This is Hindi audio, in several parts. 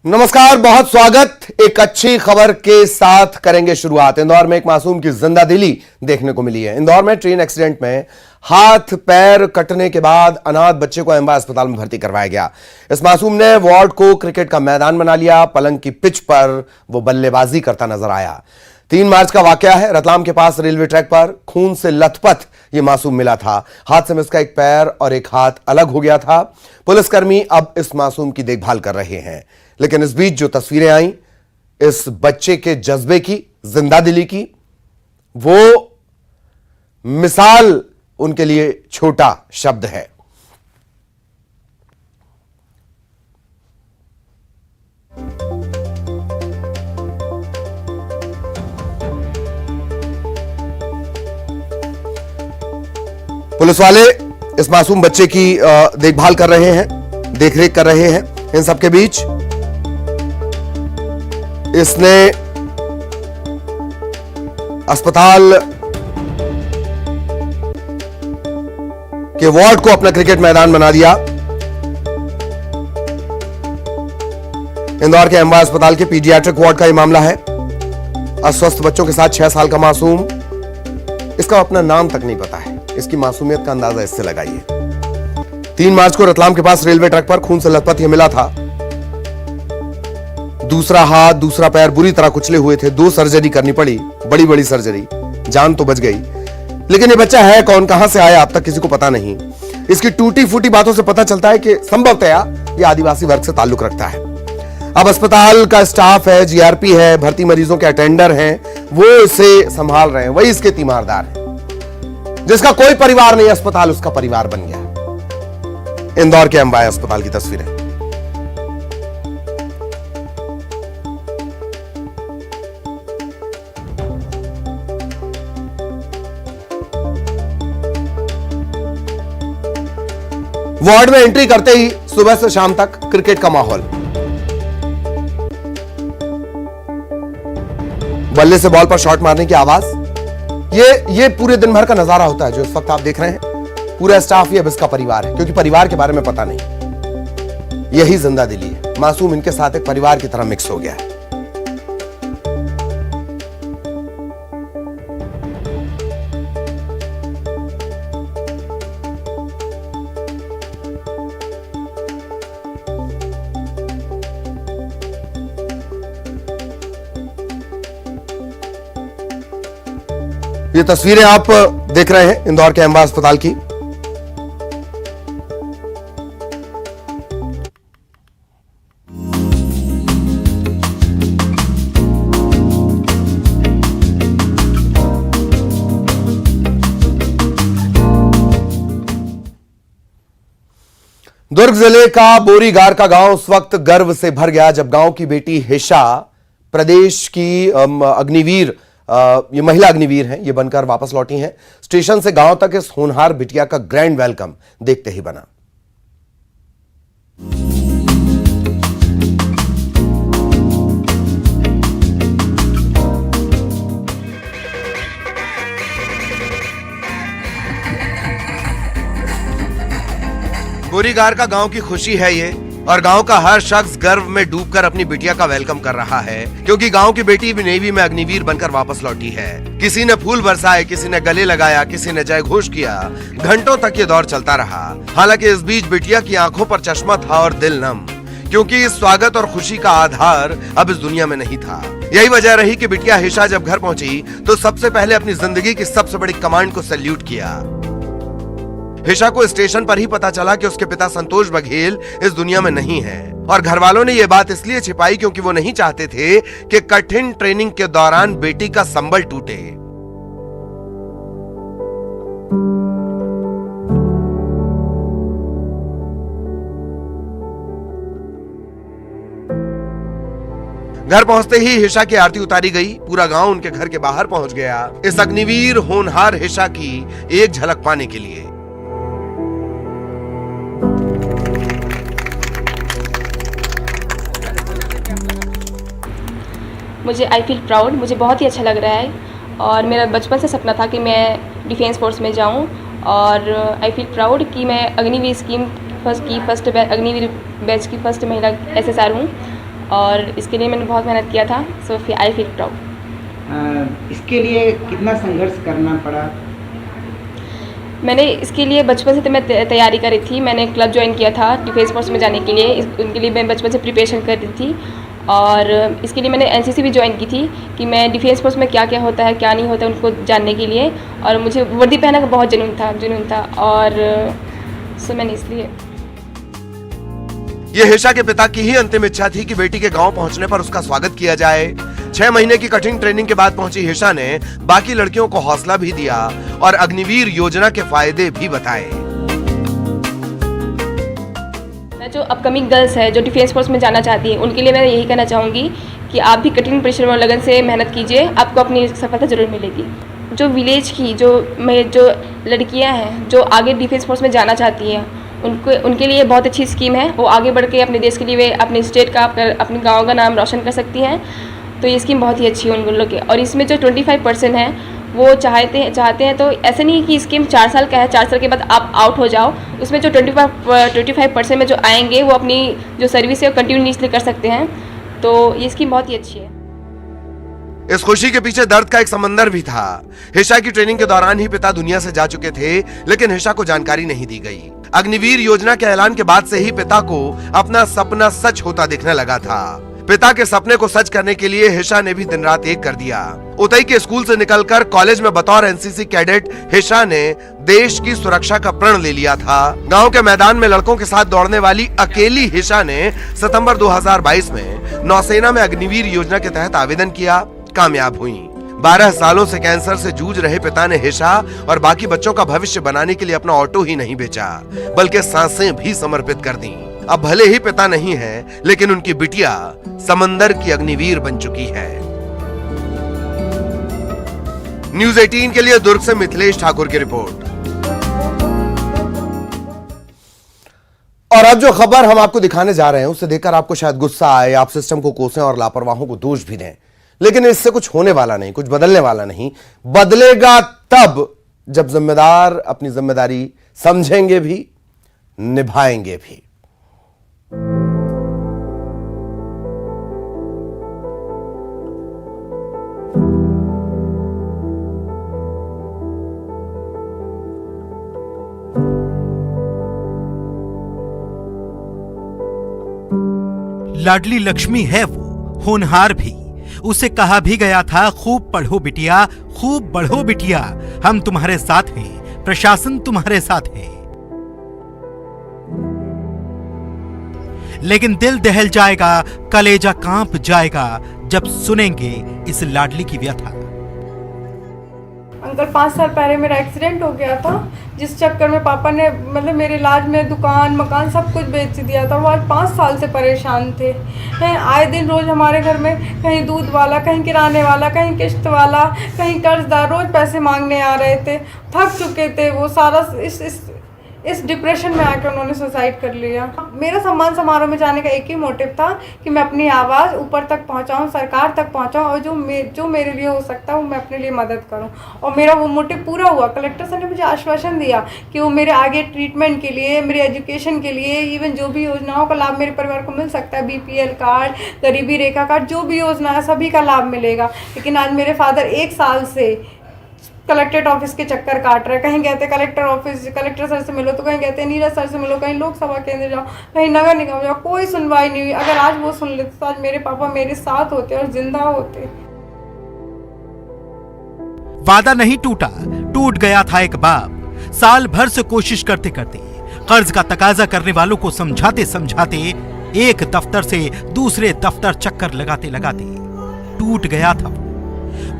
नमस्कार, बहुत स्वागत। एक अच्छी खबर के साथ करेंगे शुरुआत। इंदौर में एक मासूम की जिंदा दिली देखने को मिली है। इंदौर में ट्रेन एक्सीडेंट में हाथ पैर कटने के बाद अनाथ बच्चे को एमबा अस्पताल में भर्ती करवाया गया। इस मासूम ने वार्ड को क्रिकेट का मैदान बना लिया। पलंग की पिच पर वो बल्लेबाजी करता नजर आया। 3 मार्च का वाकया है। रतलाम के पास रेलवे ट्रैक पर खून से लथपथ ये मासूम मिला था। हादसे में इसका एक पैर और एक हाथ अलग हो गया था। पुलिसकर्मी अब इस मासूम की देखभाल कर रहे हैं, लेकिन इस बीच जो तस्वीरें आई इस बच्चे के जज्बे की, जिंदा दिली की, वो मिसाल उनके लिए छोटा शब्द है। पुलिस वाले इस मासूम बच्चे की देखभाल कर रहे हैं, देखरेख कर रहे हैं। इन सबके बीच इसने अस्पताल के वार्ड को अपना क्रिकेट मैदान बना दिया। इंदौर के एमबा अस्पताल के पीडियाट्रिक वार्ड का यह मामला है। अस्वस्थ बच्चों के साथ 6 साल का मासूम, इसका अपना नाम तक नहीं पता है। इसकी मासूमियत का अंदाजा इससे लगाइए। 3 मार्च को रतलाम के पास रेलवे ट्रैक पर खून से लथपथ यह मिला था। दूसरा हाथ, दूसरा पैर बुरी तरह कुचले हुए थे। 2 सर्जरी करनी पड़ी, बड़ी बड़ी सर्जरी। जान तो बच गई, लेकिन ये बच्चा है कौन, कहां से आया, अब तक किसी को पता नहीं। इसकी टूटी फूटी बातों से पता चलता है कि संभवतया ये आदिवासी वर्ग से ताल्लुक रखता है। अब अस्पताल का स्टाफ है, जीआरपी है, भर्ती मरीजों के अटेंडर हैं, वो इसे संभाल रहे हैं। वही इसके तीमारदार हैं। जिसका कोई परिवार नहीं, अस्पताल उसका परिवार बन गया। इंदौर के एमबा अस्पताल की तस्वीरें। वार्ड में एंट्री करते ही सुबह से शाम तक क्रिकेट का माहौल। बल्ले से बॉल पर शॉट मारने की आवाज। ये पूरे दिन भर का नजारा होता है जो इस वक्त आप देख रहे हैं। पूरा स्टाफ ये अब इसका परिवार है, क्योंकि परिवार के बारे में पता नहीं। यही जिंदा दिली है। मासूम इनके साथ एक परिवार की तरह मिक्स हो गया है। ये तस्वीरें आप देख रहे हैं इंदौर के एमबा अस्पताल की। दुर्ग जिले का बोरीगार का गांव उस वक्त गर्व से भर गया जब गांव की बेटी हिशा प्रदेश की अग्निवीर, ये महिला अग्निवीर हैं, ये बनकर वापस लौटी हैं। स्टेशन से गांव तक इस होनहार बिटिया का ग्रैंड वेलकम देखते ही बना। बोरीगार का गांव की खुशी है ये, और गांव का हर शख्स गर्व में डूबकर अपनी बिटिया का वेलकम कर रहा है, क्योंकि गांव की बेटी भी नेवी में अग्निवीर बनकर वापस लौटी है। किसी ने फूल बरसाए, किसी ने गले लगाया, किसी ने जय घोष किया। घंटों तक ये दौर चलता रहा। हालांकि इस बीच बिटिया की आंखों पर चश्मा था और दिल नम, क्योंकि इस स्वागत और खुशी का आधार अब इस दुनिया में नहीं था। यही वजह रही कि बिटिया हिशा जब घर पहुंची तो सबसे पहले अपनी जिंदगी की सबसे बड़ी कमांड को सैल्यूट किया। हिशा को स्टेशन पर ही पता चला कि उसके पिता संतोष बघेल इस दुनिया में नहीं है, और घर वालों ने यह बात इसलिए छिपाई क्योंकि वो नहीं चाहते थे कि कठिन ट्रेनिंग के दौरान बेटी का संबल टूटे। घर पहुंचते ही हिशा की आरती उतारी गई। पूरा गांव उनके घर के बाहर पहुंच गया इस अग्निवीर होनहार हिशा की एक झलक पाने के लिए। मुझे आई फील प्राउड, मुझे बहुत ही अच्छा लग रहा है। और मेरा बचपन से सपना था कि मैं डिफेंस फोर्स में जाऊं, और आई फील प्राउड कि मैं अग्निवीर स्कीम अग्निवीर बैच की फर्स्ट महिला SSR हूँ। और इसके लिए मैंने बहुत मेहनत किया था, सो आई फील प्राउड। इसके लिए कितना संघर्ष करना पड़ा? मैंने इसके लिए बचपन से तो मैं तैयारी करी थी। मैंने क्लब ज्वाइन किया था डिफेंस फोर्स में जाने के लिए, उनके लिए मैं बचपन से प्रिपरेशन कर रही थी। और इसके लिए मैंने एनसीसी भी ज्वाइन की थी कि मैं डिफेंस फोर्स में क्या क्या होता है क्या नहीं होता है उनको जानने के लिए। और मुझे वर्दी पहनने का बहुत जुनून था और सो मैंने इसलिए। ये हेशा के पिता की ही अंतिम इच्छा थी कि बेटी के गांव पहुंचने पर उसका स्वागत किया जाए। 6 महीने की कठिन ट्रेनिंग के बाद पहुंची हेशा ने बाकी लड़कियों को हौसला भी दिया और अग्निवीर योजना के फायदे भी बताए। जो अपकमिंग गर्ल्स है जो डिफेंस फोर्स में जाना चाहती है उनके लिए मैं यही कहना चाहूँगी कि आप भी कठिन परिश्रम और लगन से मेहनत कीजिए, आपको अपनी सफलता जरूर मिलेगी। जो विलेज की जो लड़कियां हैं जो आगे डिफेंस फोर्स में जाना चाहती हैं उनके लिए बहुत अच्छी स्कीम है। वो आगे बढ़ के अपने देश के लिए वे अपने स्टेट का अपने गांव का नाम रोशन कर सकती हैं। तो ये स्कीम बहुत ही अच्छी है उन लोगों के। और इसमें जो 25% है वो चाहते हैं तो ऐसे नहीं कि स्कीम 4 साल का है, 4 साल के बाद आप आउट हो जाओ। उसमें जो 25% में जो आएंगे वो अपनी जो सर्विस है वो कंटिन्यूसली कर सकते हैं। तो ये स्कीम बहुत ही अच्छी है। इस खुशी के पीछे दर्द का एक समंदर भी था। हेशा की ट्रेनिंग के दौरान ही पिता दुनिया से जा चुके थे, लेकिन हेशा को जानकारी नहीं दी गई। अग्निवीर योजना के ऐलान के बाद से ही पिता को अपना सपना सच होता दिखने लगा था। पिता के सपने को सच करने के लिए हेशा ने भी दिन रात एक कर दिया। उतई के स्कूल से निकलकर कॉलेज में बतौर एनसीसी कैडेट हेशा ने देश की सुरक्षा का प्रण ले लिया था। गांव के मैदान में लड़कों के साथ दौड़ने वाली अकेली हेशा ने सितंबर 2022 में नौसेना में अग्निवीर योजना के तहत आवेदन किया, कामयाब हुई। 12 सालों से कैंसर से जूझ रहे पिता ने हेशा और बाकी बच्चों का भविष्य बनाने के लिए अपना ऑटो ही नहीं बेचा, बल्कि सांसें भी समर्पित कर दी। अब भले ही पिता नहीं है, लेकिन उनकी बिटिया समंदर की अग्निवीर बन चुकी है। न्यूज़ 18 के लिए दुर्ग से मिथिलेश ठाकुर की रिपोर्ट। और अब जो खबर हम आपको दिखाने जा रहे हैं उसे देखकर आपको शायद गुस्सा आए, आप सिस्टम को कोसें और लापरवाहों को दोष भी दें, लेकिन इससे कुछ होने वाला नहीं, कुछ बदलने वाला नहीं। बदलेगा तब जब जिम्मेदार अपनी जिम्मेदारी समझेंगे भी, निभाएंगे भी। लाडली लक्ष्मी है वो, होनहार भी। उसे कहा भी गया था, खूब पढ़ो बिटिया, खूब बढ़ो बिटिया, हम तुम्हारे साथ हैं, प्रशासन तुम्हारे साथ है। लेकिन दिल दहल जाएगा, कलेजा कांप जाएगा जब सुनेंगे इस लाडली की व्यथा। अंकल 5 साल पहले मेरा एक्सीडेंट हो गया था, जिस चक्कर में पापा ने मतलब मेरे इलाज में दुकान मकान सब कुछ बेच दिया था। वो आज 5 साल से परेशान थे। आए दिन रोज़ हमारे घर में कहीं दूध वाला, कहीं किराने वाला, कहीं किश्त वाला, कहीं कर्जदार रोज़ पैसे मांगने आ रहे थे। थक चुके थे वो सारा इस डिप्रेशन में आकर उन्होंने सुसाइड कर लिया। मेरा सम्मान समारोह में जाने का एक ही मोटिव था कि मैं अपनी आवाज़ ऊपर तक पहुंचाऊं, सरकार तक पहुंचाऊं और जो मेरे लिए हो सकता है वो मैं अपने लिए मदद करूं। और मेरा वो मोटिव पूरा हुआ। कलेक्टर सर ने मुझे आश्वासन दिया कि वो मेरे आगे ट्रीटमेंट के लिए, मेरे एजुकेशन के लिए, इवन जो भी योजनाओं का लाभ मेरे परिवार को मिल सकता है, BPL कार्ड, गरीबी रेखा कार्ड, जो भी योजना है सभी का लाभ मिलेगा। लेकिन आज मेरे फादर 1 साल से कलेक्ट्रेट ऑफिस के चक्कर काट रहे। कहीं कहते कलेक्टर सर से मिलो, तो कहीं कहते नीरज सर से मिलो, कहीं लोकसभा केंद्र जाओ, कहीं नगर निगम जाओ, कोई सुनवाई नहीं हुई। अगर आज वो सुन लेते तो आज मेरे पापा मेरे साथ होते और जिंदा होते। वादा नहीं टूटा, टूट गया था एक बाप। साल भर से कोशिश करते करते, कर्ज का तकाजा करने वालों को समझाते समझाते, एक दफ्तर से दूसरे दफ्तर चक्कर लगाते लगाते टूट गया था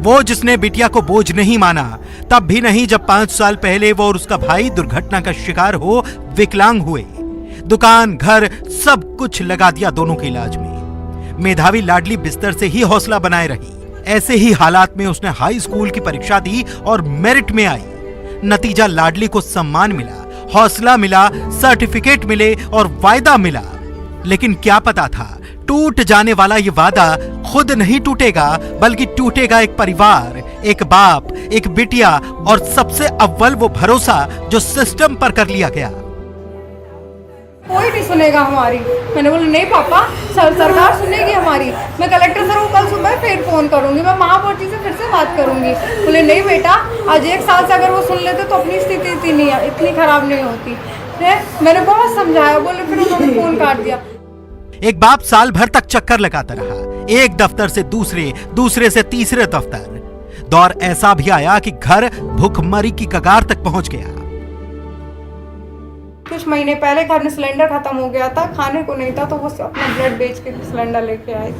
वो जिसने बिटिया को बोझ नहीं माना, तब भी नहीं जब 5 साल पहले वो और उसका भाई दुर्घटना का शिकार हो विकलांग हुए। दुकान घर सब कुछ लगा दिया दोनों के इलाज में। मेधावी लाडली बिस्तर से ही हौसला बनाए रही। ऐसे ही हालात में उसने हाई स्कूल की परीक्षा दी और मेरिट में आई। नतीजा लाडली को सम्मान मिला, हौसला मिला, सर्टिफिकेट मिले और वायदा मिला। लेकिन क्या पता था टूट जाने वाला ये वादा खुद नहीं टूटेगा, बल्कि टूटेगा एक परिवार, एक बाप, एक बिटिया और सबसे अव्वल वो भरोसा जो सिस्टम पर कर लिया गया। कोई नहीं सुनेगा हमारी। मैंने बोला नहीं पापा, सरकार सुनेगी हमारी। मैं कलेक्टर सर को कल सुबह फिर फ़ोन करूँगी, मैं महापौर से फिर से बात करूँगी। बोले नहीं बेटा, आज 1 साल से अगर वो सुन लेते तो अपनी स्थिति इतनी ख़राब नहीं होती है। मैंने बहुत समझाया, बोले फिर उन्होंने फ़ोन काट दिया। एक बाप साल भर तक चक्कर लगाता रहा, एक दफ्तर से दूसरे, दूसरे से तीसरे दफ्तर। दौर ऐसा भी आया कि घर भूखमरी की कगार तक पहुंच गया। कुछ महीने पहले घर में सिलेंडर खत्म हो गया था, खाने को नहीं था, तो वो अपना ब्लड बेच के सिलेंडर लेके आए।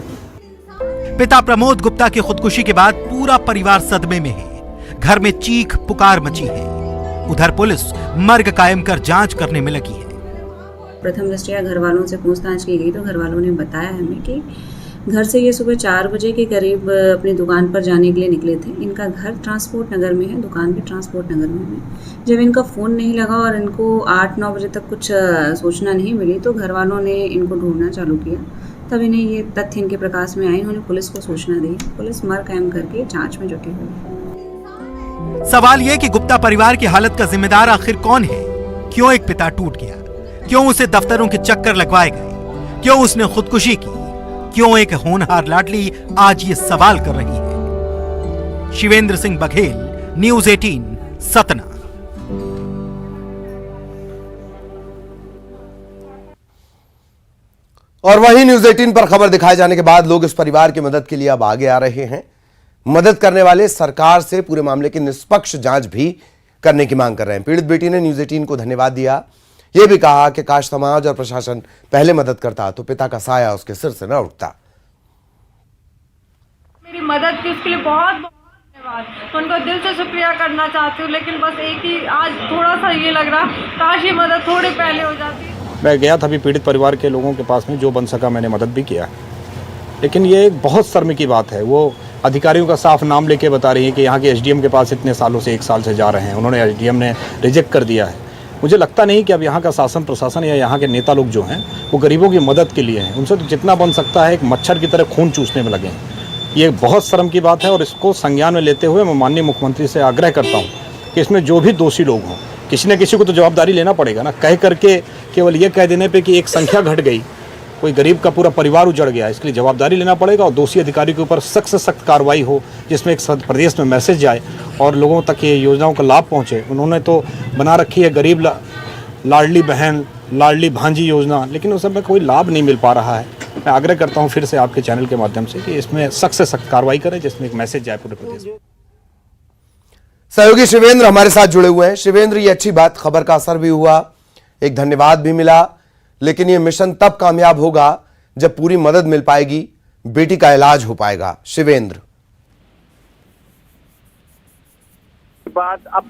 पिता प्रमोद गुप्ता की खुदकुशी के बाद पूरा परिवार सदमे में है। घर में चीख पुकार मची है। उधर पुलिस मर्ग कायम कर जांच करने में लगी है। प्रथम दृष्टया घर वालों से पूछताछ की गई तो घर वालों ने बताया हमें कि घर से ये सुबह 4 बजे के करीब अपनी दुकान पर जाने के लिए निकले थे। इनका घर ट्रांसपोर्ट नगर में है, दुकान भी ट्रांसपोर्ट नगर में है। जब इनका फ़ोन नहीं लगा और इनको 8-9 बजे तक कुछ सूचना नहीं मिली तो घर वालों ने इनको ढूंढना चालू किया। तब इन्हें ये तथ्य इनके प्रकाश में आए, इन्होंने पुलिस को सूचना दी। पुलिस मर्ग कायम करके जाँच में जुटी हुई। सवाल ये कि गुप्ता परिवार की हालत का जिम्मेदार आखिर कौन है? क्यों एक पिता टूट गया? क्यों उसे दफ्तरों के चक्कर लगवाए गए? क्यों उसने खुदकुशी की? क्यों एक होनहार लाडली आज ये सवाल कर रही है? शिवेंद्र सिंह बघेल, न्यूज़ 18, सतना। और वहीं न्यूज़ 18 पर खबर दिखाए जाने के बाद लोग इस परिवार की मदद के लिए अब आगे आ रहे हैं। मदद करने वाले सरकार से पूरे मामले की निष्पक्ष जांच भी करने की मांग कर रहे हैं। पीड़ित बेटी ने न्यूज़ 18 को धन्यवाद दिया। यह भी कहा कि काश समाज और प्रशासन पहले मदद करता तो पिता का साया उसके सिर से न उठता। मेरी मदद की उसके लिए बहुत बहुत धन्यवाद। मैं उनको दिल से शुक्रिया करना चाहती हूँ, लेकिन बस एक ही आज थोड़ा सा ये लग रहा, काश ये मदद थोड़ी पहले हो जाती। मैं गया था अभी पीड़ित परिवार के लोगों के पास में, जो बन सका मैंने मदद भी किया। लेकिन ये एक बहुत शर्म की बात है। वो अधिकारियों का साफ नाम लेके बता रही है कि यहाँ के एसडीएम के पास इतने सालों से 1 साल से जा रहे हैं। उन्होंने एसडीएम ने रिजेक्ट कर दिया है। मुझे लगता नहीं कि अब यहाँ का शासन प्रशासन या यहाँ के नेता लोग जो हैं वो गरीबों की मदद के लिए हैं। उनसे तो जितना बन सकता है एक मच्छर की तरह खून चूसने में लगे हैं। ये बहुत शर्म की बात है और इसको संज्ञान में लेते हुए मैं माननीय मुख्यमंत्री से आग्रह करता हूँ कि इसमें जो भी दोषी लोग हों, किसी न किसी को तो जवाबदारी लेना पड़ेगा ना। कह करके केवल ये कह देने पे कि एक संख्या घट गई, कोई गरीब का पूरा परिवार उजड़ गया, इसके लिए जवाबदारी लेना पड़ेगा और दोषी अधिकारी के ऊपर सख्त से सख्त कार्रवाई हो, जिसमें एक प्रदेश में मैसेज जाए और लोगों तक ये योजनाओं का लाभ पहुँचे। उन्होंने तो बना रखी है गरीब लाडली बहन, लाडली भांजी योजना, लेकिन उस सब में कोई लाभ नहीं मिल पा रहा है। मैं आग्रह करता हूँ फिर से आपके चैनल के माध्यम से कि इसमें सख्त से सख्त कार्रवाई करें, जिसमें एक मैसेज जाए पूरे प्रदेश में। सहयोगी शिवेंद्र हमारे साथ जुड़े हुए हैं। शिवेंद्र, ये अच्छी बात, खबर का असर भी हुआ, एक धन्यवाद भी मिला, लेकिन ये मिशन तब कामयाब होगा जब पूरी मदद मिल पाएगी, बेटी का इलाज हो पाएगा। शिवेंद्र, बाद अब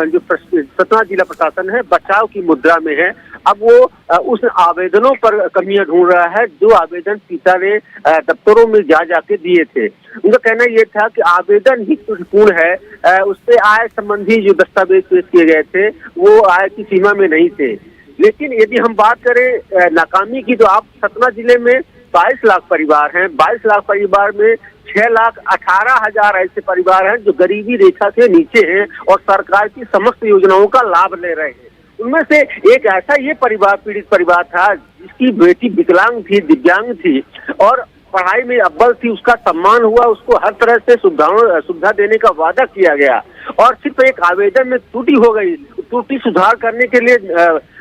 जो सतना जिला प्रशासन है बचाव की मुद्रा में है। अब वो उस आवेदनों पर कमियां ढूंढ रहा है जो आवेदन पिता ने दफ्तरों में जाके दिए थे। उनका कहना ये था कि आवेदन ही त्रुटिपूर्ण है, उस पे आय संबंधी जो दस्तावेज पेश किए गए थे वो आय की सीमा में नहीं थे। लेकिन यदि हम बात करें नाकामी की, तो आप सतना जिले में 22 लाख परिवार हैं। 22 लाख परिवार में 6,18,000 ऐसे परिवार हैं जो गरीबी रेखा से नीचे हैं और सरकार की समस्त योजनाओं का लाभ ले रहे हैं। उनमें से एक ऐसा ये परिवार, पीड़ित परिवार था जिसकी बेटी विकलांग थी, दिव्यांग थी और पढ़ाई में अव्वल थी। उसका सम्मान हुआ, उसको हर तरह से सुविधा देने का वादा किया गया और सिर्फ एक आवेदन में त्रुटि हो गई। त्रुटि सुधार करने के लिए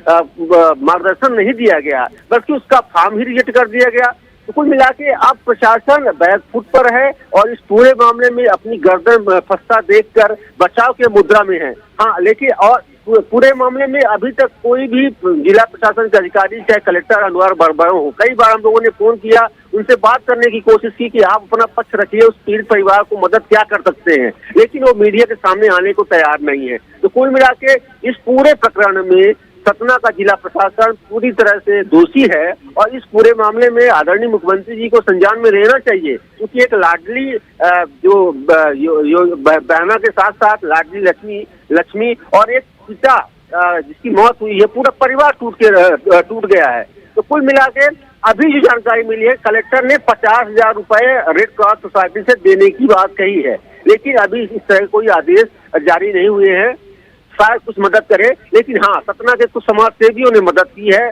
मार्गदर्शन नहीं दिया गया, बल्कि उसका फॉर्म ही रिजेक्ट कर दिया गया। तो कुल मिला के अब प्रशासन बैकफुट पर है और इस पूरे मामले में अपनी गर्दन फंसता देखकर बचाव के मुद्रा में है। हाँ, लेकिन और पूरे मामले में अभी तक कोई भी जिला प्रशासन के अधिकारी चाहे कलेक्टर अनवर बरबरों हो, कई बार हम लोगों ने फोन किया, उनसे बात करने की कोशिश की कि आप अपना पक्ष रखिए, उस पीड़ित परिवार को मदद क्या कर सकते हैं, लेकिन वो मीडिया के सामने आने को तैयार नहीं है। तो कुल मिला के इस पूरे प्रकरण में सतना का जिला प्रशासन पूरी तरह से दोषी है और इस पूरे मामले में आदरणीय मुख्यमंत्री जी को संज्ञान में रहना चाहिए, क्योंकि एक लाडली जो बहना के साथ साथ लाडली लक्ष्मी और एक पिता जिसकी मौत हुई है, पूरा परिवार टूट गया है। तो कुल मिला के अभी जो जानकारी मिली है, कलेक्टर ने 50,000 रुपए रेड क्रॉस सोसाइटी से देने की बात कही है, लेकिन अभी इस तरह कोई आदेश जारी नहीं हुए हैं। शायद कुछ मदद करे, लेकिन हाँ, सतना के कुछ समाज सेवियों ने मदद की है।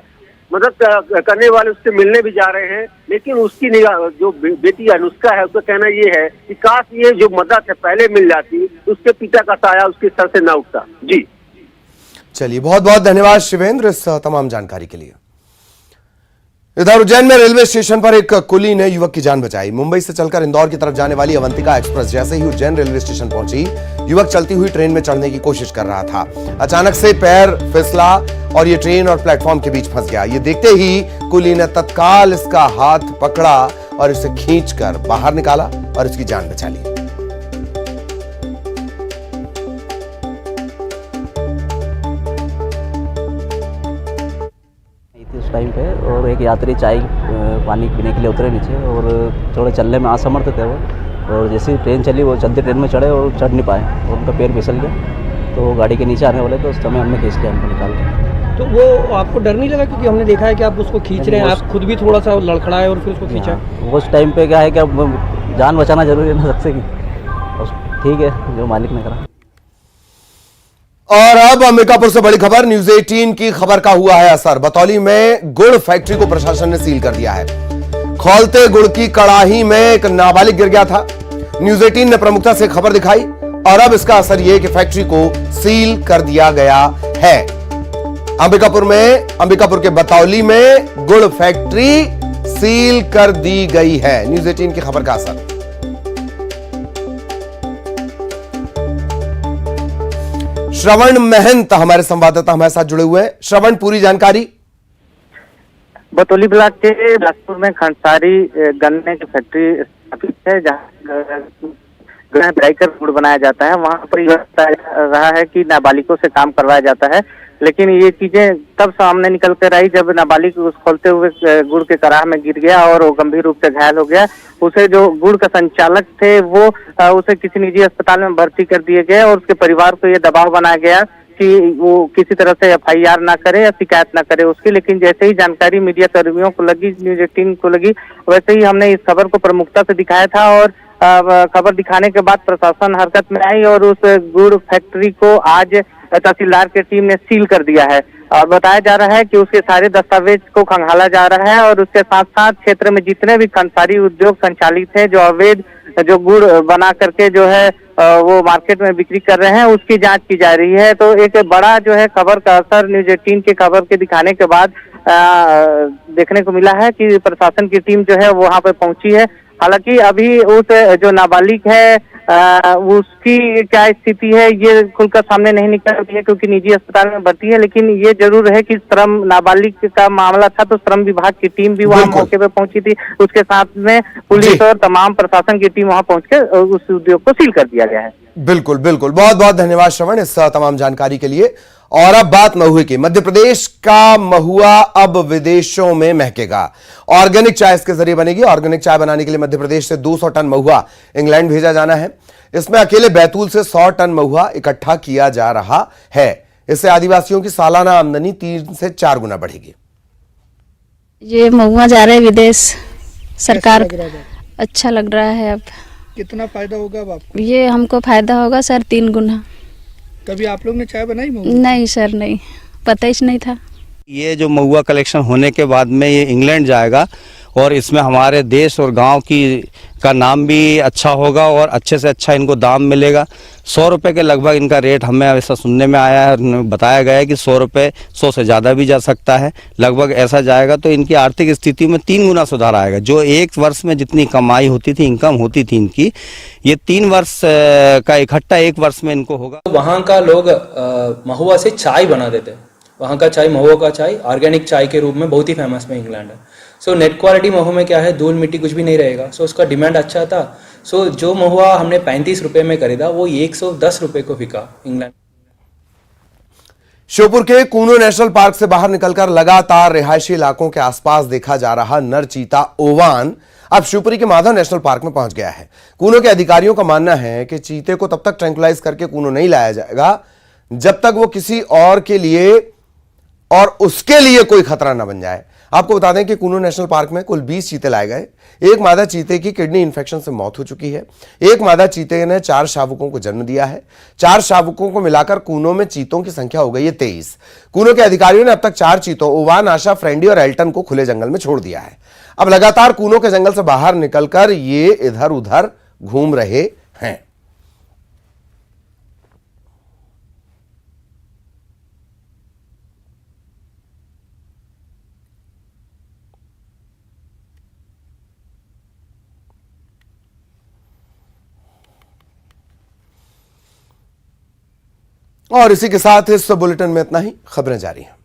मदद करने वाले उससे मिलने भी जा रहे हैं, लेकिन उसकी निगाह जो बेटी अनुष्का है उसका कहना ये है कि काश ये जो मदद है पहले मिल जाती, उसके पिता का साया उसके सर से न उठता। जी चलिए, बहुत बहुत धन्यवाद शिवेंद्र इस तमाम जानकारी के लिए। इधर उज्जैन में रेलवे स्टेशन पर एक कुली ने युवक की जान बचाई। मुंबई से चलकर इंदौर की तरफ जाने वाली अवंतिका एक्सप्रेस जैसे ही उज्जैन रेलवे स्टेशन पहुंची, युवक चलती हुई ट्रेन में चढ़ने की कोशिश कर रहा था। अचानक से पैर फिसला और ये ट्रेन और प्लेटफॉर्म के बीच फंस गया। ये देखते ही कुली ने तत्काल इसका हाथ पकड़ा और इसे खींचकर बाहर निकाला और इसकी जान बचा ली। उस टाइम पे और एक यात्री चाय पानी पीने के लिए उतरे नीचे और थोड़े चलने में असमर्थ थे वो, और जैसे ही ट्रेन चली वो चलती ट्रेन में चढ़े और चढ़ नहीं पाए और उनका पैर फिसल गया, तो वो गाड़ी के नीचे आने वाले तो उस समय हमने खींच लिया उनको निकाल के। तो वो आपको डर नहीं लगा, क्योंकि हमने देखा है कि आप उसको खींच रहे हैं, आप खुद भी थोड़ा सा लड़खड़ाए और फिर उसको खींचा? उस टाइम पे क्या है कि अब जान बचाना जरूरी है ना सबसे की, ठीक है जो मालिक ने करा। और अब अंबिकापुर से बड़ी खबर, न्यूज 18 की खबर का हुआ है असर। बतौली में गुड़ फैक्ट्री को प्रशासन ने सील कर दिया है। खौलते गुड़ की कड़ाही में एक नाबालिग गिर गया था। न्यूज 18 ने प्रमुखता से खबर दिखाई और अब इसका असर यह कि फैक्ट्री को सील कर दिया गया है। अंबिकापुर के बतौली में गुड़ फैक्ट्री सील कर दी गई है। न्यूज 18 की खबर का असर। श्रवण महंत हमारे संवाददाता हमारे साथ जुड़े हुए हैं। श्रवण, पूरी जानकारी। बतौली ब्लॉक के बिलासपुर में खंडसारी गन्ने की फैक्ट्री स्थापित है, जहाँ ड्राई कर गुड़ बनाया जाता है। वहाँ पर रहा है कि नाबालिगों से काम करवाया जाता है, लेकिन ये चीजें तब सामने निकल कर आई जब नाबालिग उस खोलते हुए गुड़ के कड़ाह में गिर गया और वो गंभीर रूप से घायल हो गया। उसे जो गुड़ का संचालक थे वो उसे किसी निजी अस्पताल में भर्ती कर दिए गए और उसके परिवार को ये दबाव बनाया गया कि वो किसी तरह से FIR ना करे या शिकायत ना करे उसकी। लेकिन जैसे ही जानकारी मीडिया कर्मियों को लगी, न्यूज 18 को लगी, वैसे ही हमने इस खबर को प्रमुखता से दिखाया था और खबर दिखाने के बाद प्रशासन हरकत में आई और उस गुड़ फैक्ट्री को आज तहसीलदार की टीम ने सील कर दिया है। और बताया जा रहा है कि उसके सारे दस्तावेज को खंगाला जा रहा है और उसके साथ साथ क्षेत्र में जितने भी खंडसारी उद्योग संचालित हैं, जो अवैध जो गुड़ बना करके जो है वो मार्केट में बिक्री कर रहे हैं, उसकी जांच की जा रही है। तो एक बड़ा जो है खबर का असर न्यूज 18 के खबर के दिखाने के बाद देखने को मिला है कि प्रशासन की टीम जो है वहां पर पहुंची है। हालांकि अभी उस जो नाबालिग है उसकी क्या स्थिति है ये खुलकर सामने नहीं निकल रही है, क्योंकि निजी अस्पताल में भर्ती है। लेकिन ये जरूर है कि श्रम नाबालिग का मामला था तो श्रम विभाग की टीम भी वहां मौके पे पहुंची थी, उसके साथ में पुलिस और तमाम प्रशासन की टीम वहां पहुंचकर उस उद्योग को सील कर दिया गया है। बिल्कुल बिल्कुल, बहुत बहुत धन्यवाद श्रवण इस तमाम जानकारी के लिए। और अब बात महुए की। मध्य प्रदेश का महुआ अब विदेशों में महकेगा। ऑर्गेनिक चाय इसके जरिए बनेगी। ऑर्गेनिक चाय बनाने के लिए मध्य प्रदेश से 200 टन महुआ इंग्लैंड भेजा जाना है। इसमें अकेले बैतूल से 100 टन महुआ इकट्ठा किया जा रहा है। इससे आदिवासियों की सालाना आमदनी 3 से 4 गुना बढ़ेगी। ये महुआ जा रहे विदेश, सरकार अच्छा लग रहा है। अब कितना फायदा होगा अब आपको? ये हमको फायदा होगा सर 3 गुना। कभी आप लोग ने चाय बनाई महुआ? नहीं सर, नहीं, पता ही नहीं था। ये जो महुआ कलेक्शन होने के बाद में ये इंग्लैंड जाएगा और इसमें हमारे देश और गांव का नाम भी अच्छा होगा और अच्छे से अच्छा इनको दाम मिलेगा। 100 रुपये के लगभग इनका रेट हमें ऐसा सुनने में आया है, बताया गया है कि 100 रुपये, 100 से ज़्यादा भी जा सकता है, लगभग ऐसा जाएगा। तो इनकी आर्थिक स्थिति में 3 गुना सुधार आएगा। जो एक वर्ष में जितनी कमाई होती थी, इनकम होती थी इनकी, ये 3 वर्ष का इकट्ठा 1 वर्ष में इनको होगा। वहाँ का लोग महुआ से चाय बना देते हैं। वहाँ का चाय, महुआ का चाय ऑर्गेनिक चाय के रूप में बहुत ही फेमस में इंग्लैंड है। सो नेट क्वालिटी महुआ में क्या है, धूल मिट्टी कुछ भी नहीं रहेगा। सो उसका डिमांड अच्छा था। सो जो महुआ हमने 35 रुपये में खरीदा वो 110 रुपये को बिका इंग्लैंड। श्योपुर के कूनो नेशनल पार्क से बाहर निकलकर लगातार रिहायशी इलाकों के आसपास देखा जा रहा नर चीता ओवान अब शिवपुरी के माधव नेशनल पार्क में पहुंच गया है। कूनो के अधिकारियों का मानना है कि चीते को तब तक ट्रैंक्विलाइज करके कूनो नहीं लाया जाएगा जब तक वो किसी और के लिए और उसके लिए कोई खतरा न बन जाए। आपको बता दें कि कूनो नेशनल पार्क में कुल 20 चीते लाए गए। एक मादा चीते की किडनी इंफेक्शन से मौत हो चुकी है। एक मादा चीते ने 4 शावकों को जन्म दिया है। 4 शावकों को मिलाकर कूनो में चीतों की संख्या हो गई है 23। कूनो के अधिकारियों ने अब तक 4 चीतों ओवान, आशा, फ्रेंडी और एल्टन को खुले जंगल में छोड़ दिया है। अब लगातार कूनो के जंगल से बाहर निकलकर ये इधर उधर घूम रहे हैं। और इसी के साथ इस बुलेटिन में इतना ही। खबरें जारी हैं।